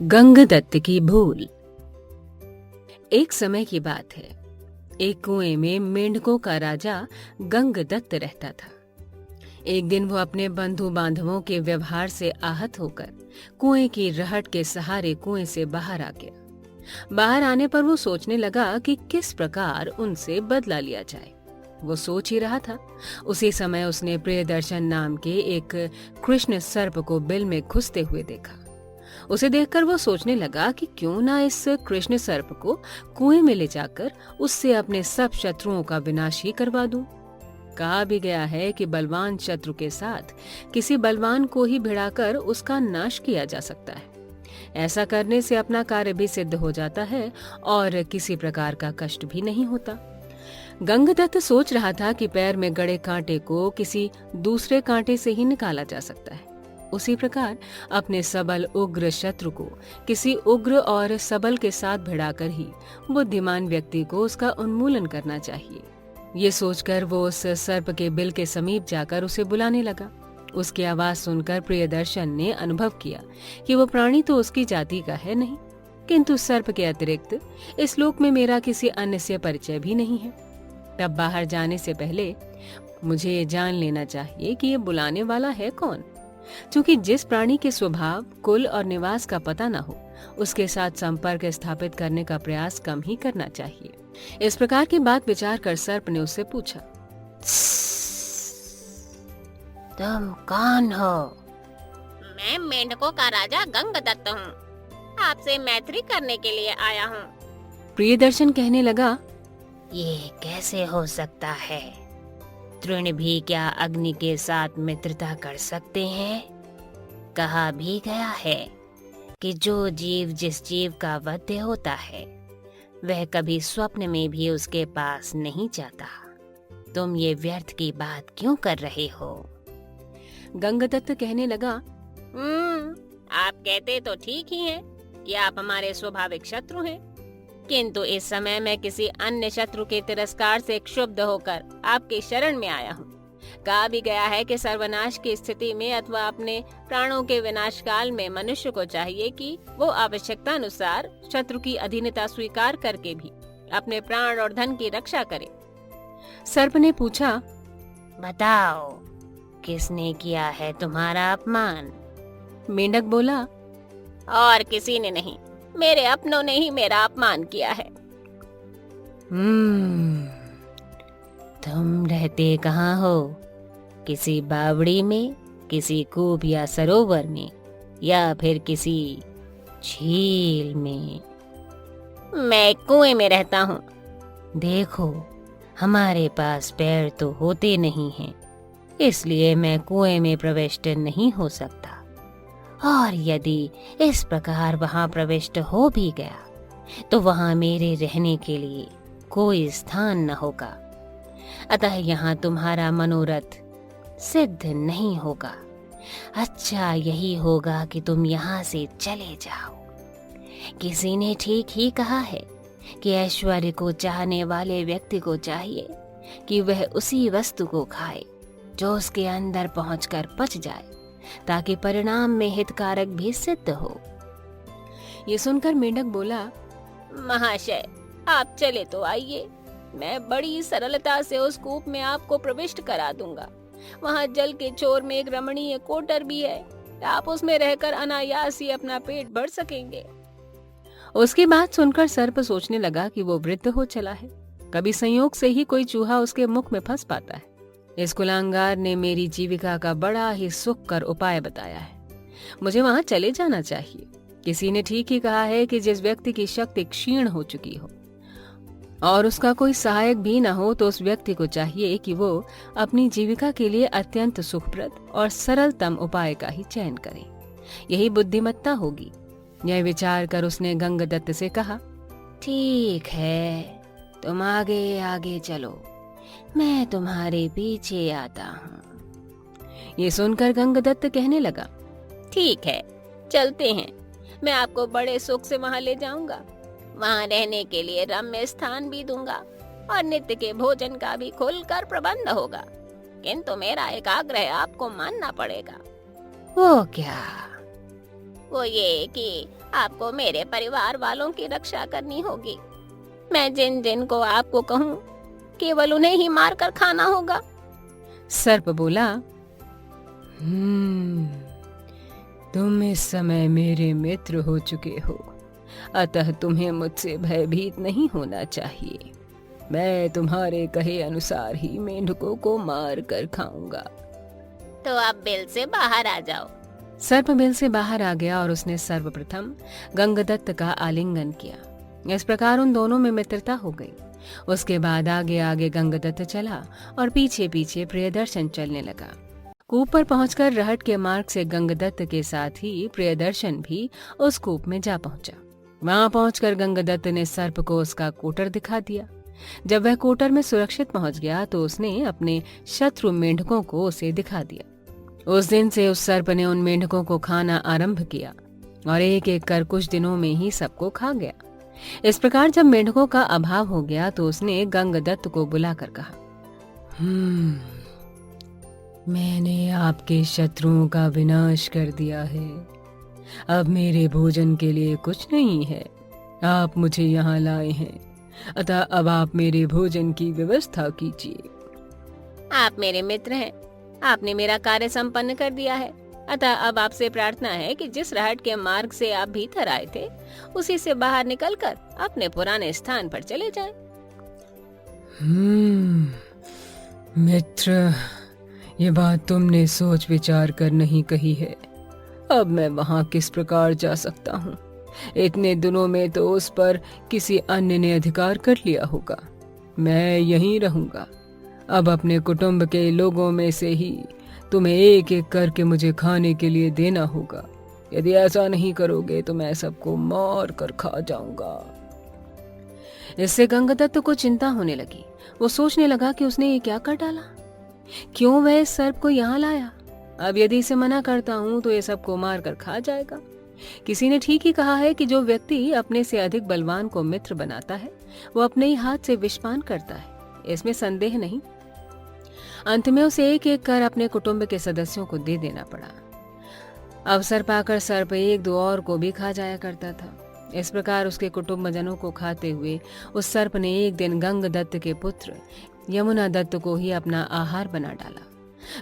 गंगदत्त की भूल। एक समय की बात है। एक कुएं में मेंढकों का राजा गंगदत्त रहता था। एक दिन वो अपने बंधु बांधवों के व्यवहार से आहत होकर कुएं की रहट के सहारे कुएं से बाहर आ गया। बाहर आने पर वो सोचने लगा कि किस प्रकार उनसे बदला लिया जाए। वो सोच ही रहा था, उसी समय उसने प्रियदर्शन नाम के एक कृष्ण सर्प को बिल में घुसते हुए देखा। उसे देखकर वो सोचने लगा कि क्यों ना इस कृष्ण सर्प को कुएं में ले जाकर उससे अपने सब शत्रुओं का विनाश ही करवा दूं। कहा भी गया है कि बलवान शत्रु के साथ किसी बलवान को ही भिड़ाकर उसका नाश किया जा सकता है। ऐसा करने से अपना कार्य भी सिद्ध हो जाता है और किसी प्रकार का कष्ट भी नहीं होता। गंगदत्त सोच रहा था कि पैर में गड़े कांटे को किसी दूसरे कांटे से ही निकाला जा सकता है। उसी प्रकार अपने सबल उग्र शत्रु को किसी उग्र और सबल के साथ भिड़ाकर ही बुद्धिमान व्यक्ति को उसका उन्मूलन करना चाहिए। ये सोचकर वो उस सर्प के बिल के समीप जाकर उसे बुलाने लगा। उसकी आवाज सुनकर प्रियदर्शन ने अनुभव किया कि वो प्राणी तो उसकी जाति का है नहीं, किंतु सर्प के अतिरिक्त इस लोक में मेरा किसी अन्य से परिचय भी नहीं है। तब बाहर जाने से पहले मुझे ये जान लेना चाहिए कि ये बुलाने वाला है कौन। क्योंकि जिस प्राणी के स्वभाव, कुल और निवास का पता न हो, उसके साथ संपर्क स्थापित करने का प्रयास कम ही करना चाहिए। इस प्रकार की बात विचार कर सर्प ने उससे पूछा, तुम कौन हो? मैं मेंढकों का राजा गंगदत्त हूँ। आपसे मैत्री करने के लिए आया हूँ। प्रियदर्शन कहने लगा, ये कैसे हो सकता है? तृण भी क्या अग्नि के साथ मित्रता कर सकते हैं? कहा भी गया है कि जो जीव जिस जीव का वध होता है वह कभी स्वप्न में भी उसके पास नहीं जाता। तुम ये व्यर्थ की बात क्यों कर रहे हो? गंगदत्त कहने लगा, आप कहते तो ठीक ही हैं कि आप हमारे स्वाभाविक शत्रु हैं, किंतु इस समय मैं किसी अन्य शत्रु के तिरस्कार से क्षुब्ध होकर आपके शरण में आया हूँ। कहा भी गया है कि सर्वनाश की स्थिति में अथवा अपने प्राणों के विनाश काल में मनुष्य को चाहिए कि वो आवश्यकता अनुसार शत्रु की अधीनता स्वीकार करके भी अपने प्राण और धन की रक्षा करे। सर्प ने पूछा, बताओ, किसने किया है तुम्हारा अपमान? मेंढक बोला, और किसी ने नहीं, मेरे अपनों ने ही मेरा अपमान किया है। तुम रहते कहाँ हो? किसी बावड़ी में, किसी कूप या सरोवर में, या फिर किसी झील में? मैं कुएं में रहता हूँ। देखो, हमारे पास पैर तो होते नहीं हैं, इसलिए मैं कुएं में प्रविष्ट नहीं हो सकता। और यदि इस प्रकार वहां प्रविष्ट हो भी गया तो वहां मेरे रहने के लिए कोई स्थान न होगा। अतः यहाँ तुम्हारा मनोरथ सिद्ध नहीं होगा। अच्छा यही होगा कि तुम यहाँ से चले जाओ। किसी ने ठीक ही कहा है कि ऐश्वर्य को चाहने वाले व्यक्ति को चाहिए कि वह उसी वस्तु को खाए जो उसके अंदर पहुंचकर पच जाए, ताकि परिणाम में हितकारक भी सिद्ध हो। ये सुनकर मेंढक बोला, महाशय, आप चले तो आइए, मैं बड़ी सरलता से उस कूप में आपको प्रविष्ट करा दूंगा। वहाँ जल के छोर में एक रमणीय कोटर भी है, आप उसमें रहकर अनायास ही अपना पेट भर सकेंगे। उसकी बात सुनकर सर्प सोचने लगा कि वो वृद्ध हो चला है, कभी संयोग से ही कोई चूहा उसके मुख में फंस पाता है। इस कुलांगार ने मेरी जीविका का बड़ा ही सुख कर उपाय बताया है। मुझे वहां चले जाना चाहिए। किसी ने ठीक ही कहा है कि जिस व्यक्ति की शक्ति क्षीण हो चुकी हो और उसका कोई सहायक भी न हो, तो उस व्यक्ति को चाहिए कि वो अपनी जीविका के लिए अत्यंत सुखप्रद और सरलतम उपाय का ही चयन करे। यही बुद्धिमत्ता होगी। यह विचार कर उसने गंगदत्त से कहा, ठीक है, तुम आगे आगे चलो, मैं तुम्हारे पीछे आता हूँ। ये सुनकर गंगदत्त कहने लगा, ठीक है, चलते हैं। मैं आपको बड़े सुख से वहाँ ले जाऊंगा। वहाँ रहने के लिए रम्य स्थान भी दूंगा और नित्य के भोजन का भी खुलकर प्रबंध होगा। किंतु मेरा एक आग्रह आपको मानना पड़ेगा। वो क्या? वो ये कि आपको मेरे परिवार वालों की रक्षा करनी होगी। मैं जिन जिन को आपको कहूँ केवल उन्हें ही मार कर खाना होगा। सर्प बोला, तुम इस समय मेरे मित्र हो चुके हो, अतः तुम्हें मुझसे भयभीत नहीं होना चाहिए। मैं तुम्हारे कहे अनुसार ही मेंढकों को मार कर खाऊंगा। तो आप बिल से बाहर आ जाओ। सर्प बिल से बाहर आ गया और उसने सर्वप्रथम गंगदत्त का आलिंगन किया। इस प्रकार उन दोनों में मित्रता हो गई। उसके बाद आगे आगे गंगदत्त चला और पीछे पीछे प्रियदर्शन चलने लगा। कूप पर पहुंचकर रहट के मार्ग से गंगदत्त के साथ ही प्रियदर्शन भी उस कूप में जा पहुंचा। वहां पहुंचकर गंगदत्त ने सर्प को उसका कोटर दिखा दिया। जब वह कोटर में सुरक्षित पहुंच गया तो उसने अपने शत्रु मेंढकों को उसे दिखा दिया। उस दिन से उस सर्प ने उन मेंढकों को खाना आरंभ किया और एक एक कर कुछ दिनों में ही सबको खा गया। इस प्रकार जब मेंढकों का अभाव हो गया तो उसने गंगदत्त को बुलाकर कहा, मैंने आपके शत्रुओं का विनाश कर दिया है। अब मेरे भोजन के लिए कुछ नहीं है। आप मुझे यहाँ लाए हैं, अतः अब आप मेरे भोजन की व्यवस्था कीजिए। आप मेरे मित्र हैं, आपने मेरा कार्य संपन्न कर दिया है, अतः अब आपसे प्रार्थना है कि जिस रहट के मार्ग से आप भीतर आए थे उसी से बाहर निकलकर अपने पुराने स्थान पर चले जाएं। मित्र, ये बात तुमने सोच विचार कर नहीं कही है। अब मैं वहां किस प्रकार जा सकता हूँ? इतने दिनों में तो उस पर किसी अन्य ने अधिकार कर लिया होगा। मैं यहीं रहूंगा। अब अपने कुटुंब के लोगों में से ही तुम्हें एक एक करके मुझे खाने के लिए देना होगा। यदि ऐसा नहीं करोगे तो मैं सबको मार कर खा जाऊंगा। इससे गंगदत्त को चिंता होने लगी। वो सोचने लगा कि उसने ये क्या कर डाला, क्यों वह इस सर्प को यहाँ लाया। अब यदि इसे मना करता हूँ तो ये सबको मार कर खा जाएगा। किसी ने ठीक ही कहा है कि जो व्यक्ति अपने से अधिक बलवान को मित्र बनाता है वो अपने ही हाथ से विषपान करता है, इसमें संदेह नहीं। अंत में उसे एक एक कर अपने कुटुंब के सदस्यों को दे देना पड़ा। अवसर पाकर सर्प एक दो और को भी खा जाया करता था। इस प्रकार उसके कुटुंबजनों को खाते हुए उस सर्प ने एक दिन गंगदत्त के पुत्र यमुना दत्त को ही अपना आहार बना डाला।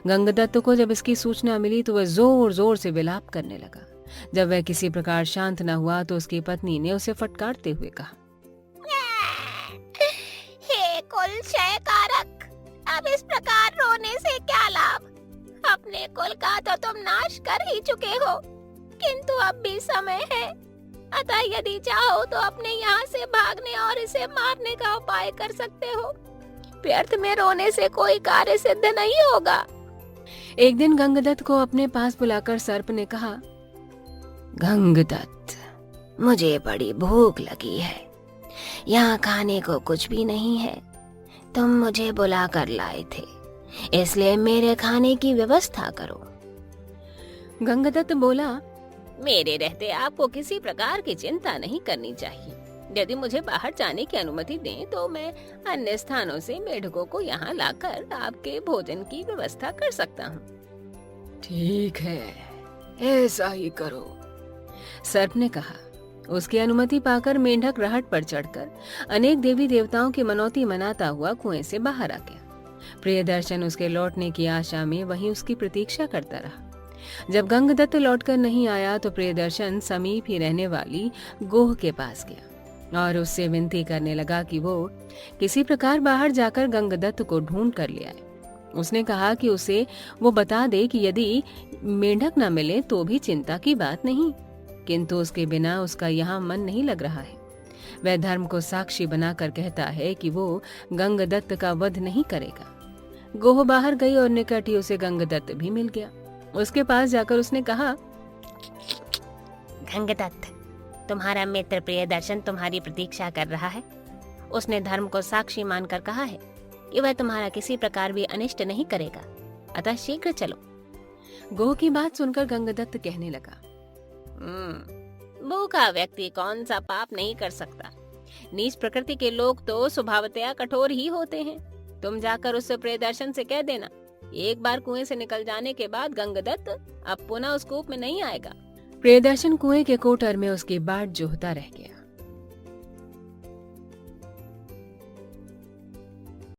गंगदत्त को जब इसकी सूचना मिली तो वह जोर जोर से विलाप करने लगा। जब वह किसी प्रकार शांत न हुआ तो उसकी पत्नी ने उसे फटकारते हुए कहा, हे कुल क्षयकारक, अब इस प्रकार रोने से क्या लाभ? अपने कुल का तो तुम नाश कर ही चुके हो, किंतु अब भी समय है। अतः यदि चाहो तो अपने यहाँ से भागने और इसे मारने का उपाय कर सकते हो। व्यर्थ में रोने से कोई कार्य सिद्ध नहीं होगा। एक दिन गंगदत्त को अपने पास बुलाकर सर्प ने कहा, गंगदत्त, मुझे बड़ी भूख लगी है। यहाँ खाने को कुछ भी नहीं है। तुम मुझे बुला कर लाए थे, इसलिए मेरे खाने की व्यवस्था करो। गंगदत्त बोला, मेरे रहते आपको किसी प्रकार की चिंता नहीं करनी चाहिए। यदि मुझे बाहर जाने की अनुमति दें तो मैं अन्य स्थानों से मेढकों को यहाँ लाकर आपके भोजन की व्यवस्था कर सकता हूँ। ठीक है, ऐसा ही करो, सर्प ने कहा। उसकी अनुमति पाकर मेंढक रहट पर चढ़कर अनेक देवी देवताओं की मनौती मनाता हुआ कुएं से बाहर आ गया। प्रियदर्शन उसके लौटने की आशा में वहीं उसकी प्रतीक्षा करता रहा। जब गंगदत्त लौटकर नहीं आया तो प्रियदर्शन समीप ही रहने वाली गोह के पास गया और उससे विनती करने लगा कि वो किसी प्रकार बाहर जाकर गंगदत्त को ढूंढ कर ले आए। उसने कहा कि उसे वो बता दे कि यदि मेंढक न मिले तो भी चिंता की बात नहीं, किंतु उसके बिना उसका यहाँ मन नहीं लग रहा है। वह धर्म को साक्षी बनाकर कहता है कि वो गंगदत्त का वध नहीं करेगा। गोह बाहर गई और निकट ही उसे गंगदत्त भी मिल गया। उसके पास जाकर उसने कहा, गंगदत्त, तुम्हारा मित्र प्रियदर्शन तुम्हारी प्रतीक्षा कर रहा है। उसने धर्म को साक्षी मानकर कहा है कि वह तुम्हारा किसी प्रकार भी अनिष्ट नहीं करेगा, अतः शीघ्र चलो। गोह की बात सुनकर गंगदत्त कहने लगा, भूखा व्यक्ति कौन सा पाप नहीं कर सकता। नीच प्रकृति के लोग तो स्वभावतया कठोर ही होते हैं। तुम जाकर उससे प्रियदर्शन से कह देना, एक बार कुएं से निकल जाने के बाद गंगदत्त अब पुनः उस कूप में नहीं आएगा। प्रियदर्शन कुएं के कोटर में उसकी बाट जोहता रह गया।